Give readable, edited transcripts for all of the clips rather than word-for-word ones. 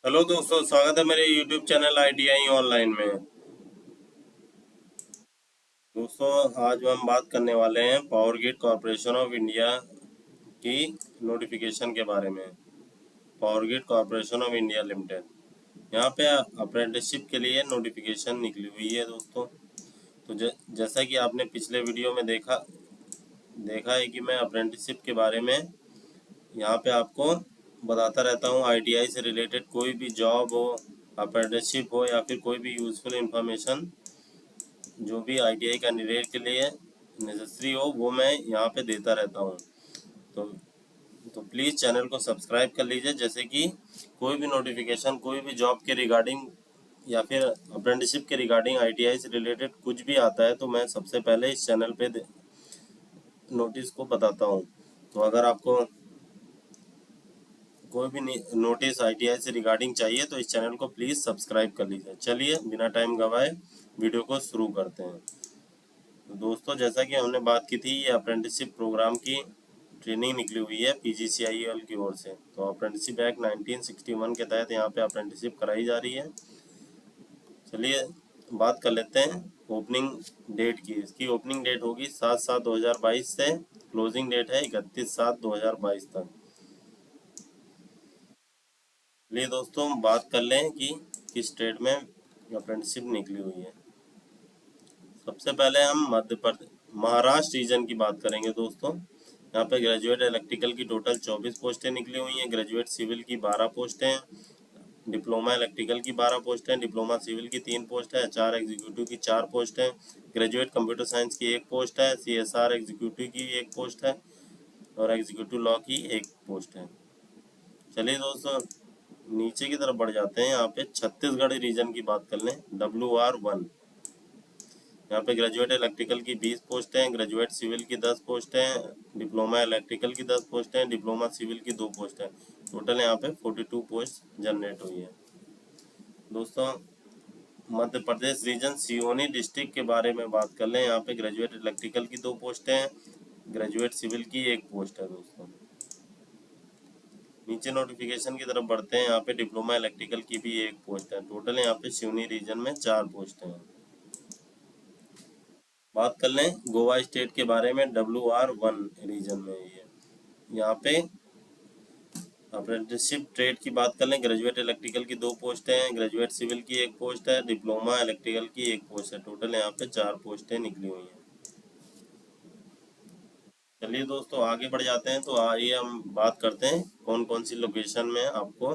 Hello दोस्तों, स्वागत है मेरे YouTube चैनल ITI ऑनलाइन में। दोस्तों, आज हम बात करने वाले हैं power grid corporation of India की नोटिफिकेशन के बारे में। Power grid corporation of India limited, यहाँ पे अप्रेंटिसशिप के लिए नोटिफिकेशन निकली हुई है दोस्तों। तो जैसा कि आपने पिछले वीडियो में देखा है कि मैं अप्रेंटिसशिप के बारे में यहाँ पे आपको बताता रहता हूँ। ITI से रिलेटेड कोई भी जॉब हो, अप्रेंटिसशिप हो या फिर कोई भी यूज़फुल इंफॉर्मेशन जो भी ITI कैंडिडेट के लिए नेसेसरी हो वो मैं यहाँ पे देता रहता हूँ। तो प्लीज़ चैनल को सब्सक्राइब कर लीजिए, जैसे कि कोई भी नोटिफिकेशन कोई भी जॉब के रिगार्डिंग या फिर अप्रेंटिसशिप के रिगार्डिंग ITI से रिलेटेड कुछ भी आता है तो मैं सबसे पहले इस चैनल पे नोटिस को बताता हूँ। तो अगर आपको कोई भी नोटिस ITI से रिगार्डिंग चाहिए तो इस चैनल को प्लीज़ सब्सक्राइब कर लीजिए। चलिए बिना टाइम गवाए वीडियो को शुरू करते हैं। तो दोस्तों, जैसा कि हमने बात की थी, ये अप्रेंटिसशिप प्रोग्राम की ट्रेनिंग निकली हुई है PGCIL की ओर से। तो अप्रेंटिसशिप एक्ट 1961 के तहत यहाँ पे अप्रेंटिसशिप कराई जा रही है। चलिए बात कर लेते हैं ओपनिंग डेट की। इसकी ओपनिंग डेट होगी 7/7/2022 से क्लोजिंग डेट है 31/7/2022 तक। चलिए दोस्तों, बात कर लें कि किस स्टेट में अप्रेंटिसशिप निकली हुई है। सबसे पहले हम महाराष्ट्र रीजन की बात करेंगे दोस्तों। यहाँ पे ग्रेजुएट इलेक्ट्रिकल की टोटल 24 पोस्टें निकली हुई हैं। ग्रेजुएट सिविल की 12 पोस्टें हैं। डिप्लोमा इलेक्ट्रिकल की 12 पोस्ट हैं। डिप्लोमा सिविल की 3 पोस्ट है। HR एग्जीक्यूटिव की 4 पोस्ट है। ग्रेजुएट कंप्यूटर साइंस की 1 पोस्ट है। CSR एग्जीक्यूटिव की 1 पोस्ट है और एग्जीक्यूटिव लॉ की 1 पोस्ट है। चलिए दोस्तों, नीचे की तरफ बढ़ जाते हैं। यहाँ पे छत्तीसगढ़ रीजन की बात कर लें, WR1। यहाँ पे ग्रेजुएट इलेक्ट्रिकल की 20 पोस्ट हैं। ग्रेजुएट सिविल की 10 पोस्ट हैं। डिप्लोमा इलेक्ट्रिकल की 10 पोस्ट हैं। डिप्लोमा सिविल की 2 पोस्ट हैं। टोटल यहाँ पे 42 पोस्ट जनरेट हुई है दोस्तों। मध्य प्रदेश रीजन सिवनी डिस्ट्रिक्ट के बारे में बात कर लें। यहाँ पे ग्रेजुएट इलेक्ट्रिकल की 2 पोस्टें हैं। ग्रेजुएट सिविल की 1 पोस्ट है दोस्तों। नीचे नोटिफिकेशन की तरफ बढ़ते हैं। यहाँ पे डिप्लोमा इलेक्ट्रिकल की भी 1 पोस्ट है। टोटल यहाँ पे सिवनी रीजन में 4 पोस्ट हैं। बात कर लें गोवा स्टेट के बारे में, WR1 रीजन में ये यहाँ पे अप्रेंटिसशिप ट्रेड की बात कर लें। ग्रेजुएट इलेक्ट्रिकल की 2 पोस्टें हैं। ग्रेजुएट सिविल की 1 पोस्ट है। डिप्लोमा इलेक्ट्रिकल की 1 पोस्ट है। टोटल यहाँ पे 4 पोस्टें निकली हुई हैं। चलिए दोस्तों, आगे बढ़ जाते हैं। तो आइए हम बात करते हैं कौन कौन सी लोकेशन में आपको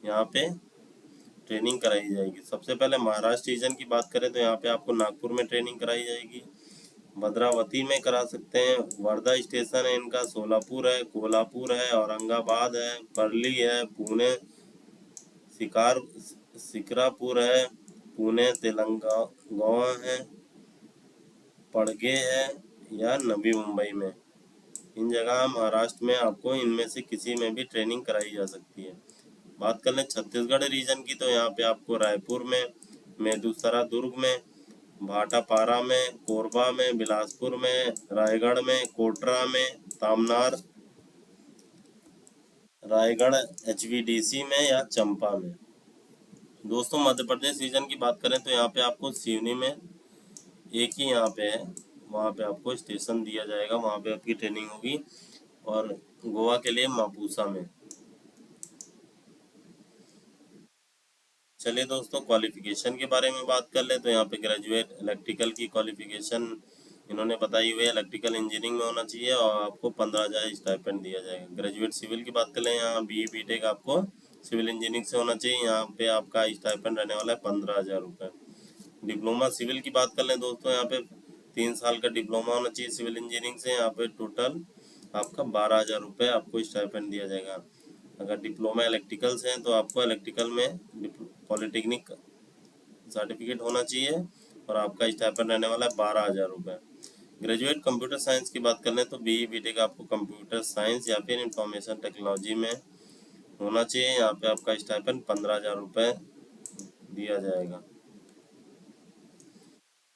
यहाँ पे ट्रेनिंग कराई जाएगी। सबसे पहले महाराष्ट्र रीजन की बात करें तो यहाँ पे आपको नागपुर में ट्रेनिंग कराई जाएगी। भद्रावती में करा सकते हैं। वर्धा स्टेशन है इनका। सोलापुर है, कोल्हापुर है, औरंगाबाद है, परली है, पुणे, सिकरापुर है, पुणे, तेलंगाना है, पड़गे है या नवी मुंबई में। इन जगह महाराष्ट्र में आपको इनमें से किसी में भी ट्रेनिंग कराई जा सकती है। बात कर लें छत्तीसगढ़ रीजन की तो यहाँ पे आपको रायपुर में, मेदुसरा दुर्ग में, भाटापारा में, कोरबा में, बिलासपुर में, रायगढ़ में, कोटरा में, तामनार, रायगढ़ HVDC में या चंपा में। दोस्तों, मध्य प्रदेश रीजन की बात करें तो यहाँ पे आपको सिवनी में एक ही यहाँ पे है, वहाँ पे आपको स्टेशन दिया जाएगा, वहाँ पे आपकी ट्रेनिंग होगी। और गोवा के लिए मापुसा में। चलिए दोस्तों, क्वालिफिकेशन के बारे में बात कर ले तो यहाँ पे ग्रेजुएट इलेक्ट्रिकल की क्वालिफिकेशन इन्होंने बताई हुई है। इलेक्ट्रिकल इंजीनियरिंग में होना चाहिए और आपको 15,000 स्टाइपेंड दिया जाएगा। ग्रेजुएट सिविल की बात कर लें, यहाँ BE BTech आपको सिविल इंजीनियरिंग से होना चाहिए। यहाँ पे आपका स्टाइपेंड रहने वाला है 15,000 रुपये। डिप्लोमा सिविल की बात कर लें दोस्तों, यहाँ पे 3 साल का डिप्लोमा होना चाहिए सिविल इंजीनियरिंग से। यहाँ पे टोटल आपका 12,000 रुपये आपको स्टाइपेंड दिया जाएगा। अगर डिप्लोमा इलेक्ट्रिकल से हैं तो आपको इलेक्ट्रिकल में पॉलिटेक्निक सर्टिफिकेट होना चाहिए और आपका स्टाइपेंड रहने वाला है 12,000 रुपये। ग्रेजुएट कंप्यूटर साइंस की बात कर लें तो BE BTech आपको कंप्यूटर साइंस या फिर इंफॉर्मेशन टेक्नोलॉजी में होना चाहिए। यहाँ पे आपका स्टाइपेंड 15,000 रुपये दिया जाएगा।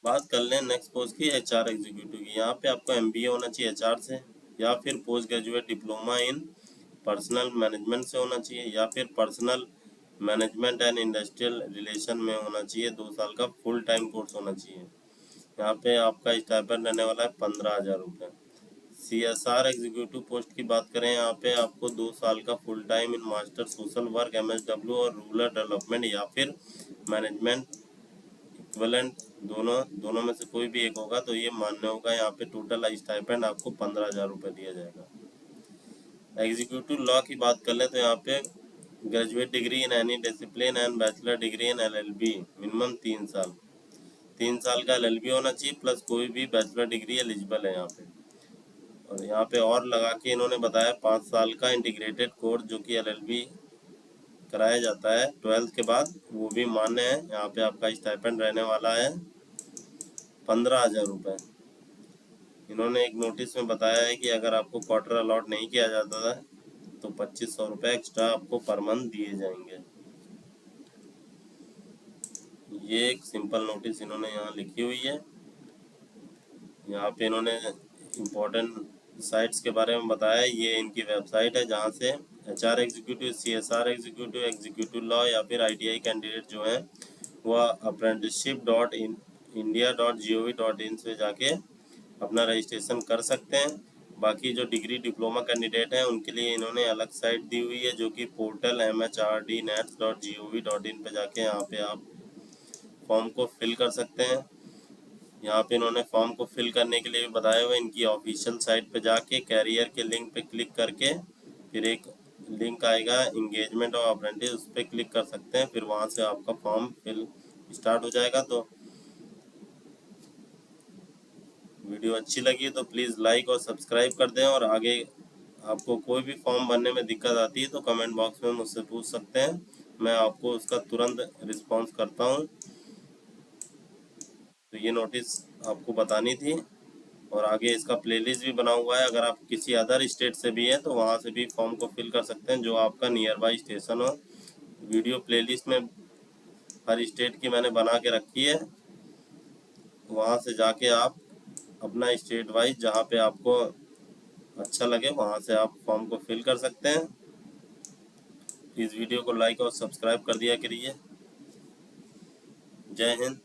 बात कर लें नेक्स्ट पोस्ट की, HR एग्जीक्यूटिव की। यहाँ पे आपको MBA होना चाहिए HR से, या फिर post graduate diploma in personal management से होना चाहिए, या फिर personal management and industrial relation में होना चाहिए, 2 साल का फुल टाइम कोर्स होना चाहिए। यहाँ पे आपका स्टाइपेंड रहने वाला है 15,000 रुपये। CSR एग्जीक्यूटिव पोस्ट की बात करें, यहाँ पे आपको 2 साल का full time in master social work MSW और रूरल डेवलपमेंट या फिर मैनेजमेंट इक्विवेलेंट दोनों में से कोई भी एक होगा तो ये मान्य होगा। यहाँ पे टोटल स्टाइपेंड आपको 15,000 रुपये दिया जाएगा। एग्जीक्यूटिव लॉ की बात कर ले तो यहाँ पे graduate degree in any discipline and bachelor degree in LLB minimum 3 साल का LLB होना चाहिए प्लस कोई भी बैचलर डिग्री एलिजिबल है यहाँ पे। और यहाँ पे और लगा के इन्होंने बताया 5 साल का इंटीग्रेटेड कोर्स जो कि LLB कराया जाता है 12th के बाद, वो भी मान्य है। यहाँ पे आपका स्टाइपेंड रहने वाला है 15,000 रुपये। इन्होंने एक नोटिस में बताया है कि अगर आपको क्वार्टर अलॉट नहीं किया जाता था तो 2,500 रुपये एक्स्ट्रा आपको पर मंथ दिए जाएंगे। ये एक सिंपल नोटिस इन्होंने यहाँ लिखी हुई है। यहाँ पे इन्होंने इम्पोर्टेंट साइट्स के बारे में बताया है। ये इनकी वेबसाइट है जहाँ से HR executive, CSR executive, executive law या फिर ITI कैंडिडेट जो हैं वह apprenticeship.india.gov.in से जाके अपना रजिस्ट्रेशन कर सकते हैं। बाकी जो डिग्री डिप्लोमा कैंडिडेट हैं उनके लिए इन्होंने अलग साइट दी हुई है जो कि पोर्टल mhrdnets.gov.in पे जाके यहाँ पे आप फॉर्म को फिल कर सकते हैं। यहाँ पे इन्होंने फॉर्म को फिल करने के लिए भी बताया हुआ है। इनकी ऑफिशियल साइट पे जाके कैरियर के लिंक पे क्लिक करके फिर एक लिंक आएगा इंगेजमेंट ऑफ अप्रेंटिस, उस पर क्लिक कर सकते हैं। फिर वहाँ से आपका फॉर्म फिल स्टार्ट हो जाएगा। तो वीडियो अच्छी लगी तो प्लीज़ लाइक और सब्सक्राइब कर दें, और आगे आपको कोई भी फॉर्म भरने में दिक्कत आती है तो कमेंट बॉक्स में मुझसे पूछ सकते हैं, मैं आपको उसका तुरंत रिस्पॉन्स करता हूँ। तो ये नोटिस आपको बतानी थी, और आगे इसका प्लेलिस्ट भी बना हुआ है। अगर आप किसी अदर स्टेट से भी हैं तो वहाँ से भी फॉर्म को फिल कर सकते हैं जो आपका नियर बाई स्टेशन हो। वीडियो प्लेलिस्ट में हर स्टेट की मैंने बना के रखी है, वहाँ से जाके आप अपना स्टेट वाइज जहाँ पे आपको अच्छा लगे वहाँ से आप फॉर्म को फिल कर सकते हैं। इस वीडियो को लाइक और सब्सक्राइब कर दिया करिए। जय हिंद।